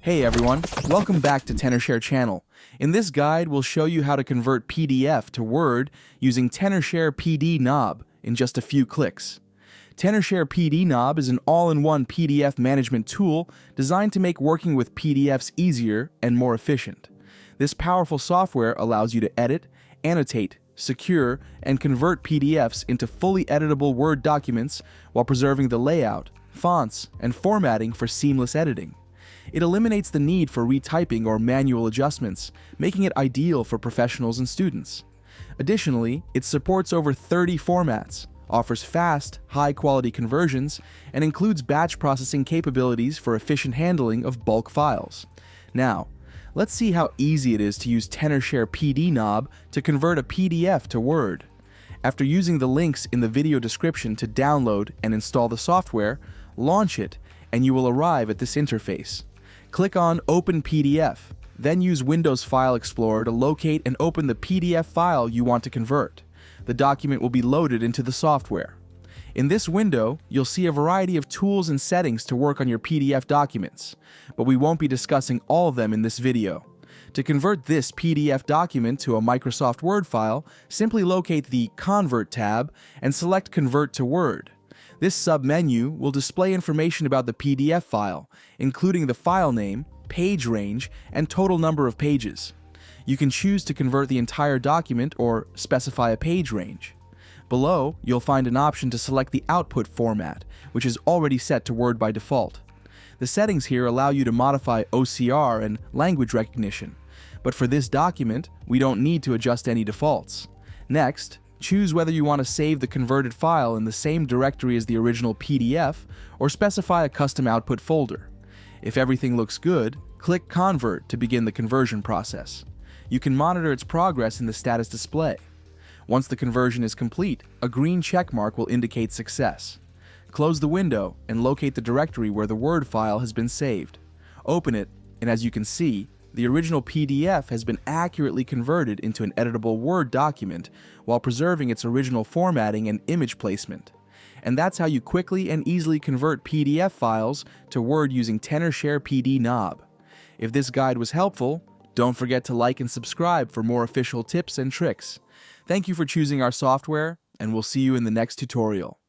Hey everyone, welcome back to Tenorshare channel. In this guide, we'll show you how to convert PDF to Word using Tenorshare PDNob in just a few clicks. Tenorshare PDNob is an all-in-one PDF management tool designed to make working with PDFs easier and more efficient. This powerful software allows you to edit, annotate, secure, and convert PDFs into fully editable Word documents while preserving the layout, fonts, and formatting for seamless editing. It eliminates the need for retyping or manual adjustments, making it ideal for professionals and students. Additionally, it supports over 30 formats, offers fast, high-quality conversions, and includes batch processing capabilities for efficient handling of bulk files. Now, let's see how easy it is to use Tenorshare PDNob to convert a PDF to Word. After using the links in the video description to download and install the software, launch it, and you will arrive at this interface. Click on Open PDF, then use Windows File Explorer to locate and open the PDF file you want to convert. The document will be loaded into the software. In this window, you'll see a variety of tools and settings to work on your PDF documents, but we won't be discussing all of them in this video. To convert this PDF document to a Microsoft Word file, simply locate the Convert tab and select Convert to Word. This sub-menu will display information about the PDF file, including the file name, page range, and total number of pages. You can choose to convert the entire document or specify a page range. Below, you'll find an option to select the output format, which is already set to Word by default. The settings here allow you to modify OCR and language recognition, but for this document, we don't need to adjust any defaults. Next, choose whether you want to save the converted file in the same directory as the original PDF or specify a custom output folder. If everything looks good, click Convert to begin the conversion process. You can monitor its progress in the status display. Once the conversion is complete, a green check mark will indicate success. Close the window and locate the directory where the Word file has been saved. Open it, and as you can see, the original PDF has been accurately converted into an editable Word document while preserving its original formatting and image placement. And that's how you quickly and easily convert PDF files to Word using Tenorshare PDNob. If this guide was helpful, don't forget to like and subscribe for more official tips and tricks. Thank you for choosing our software, and we'll see you in the next tutorial.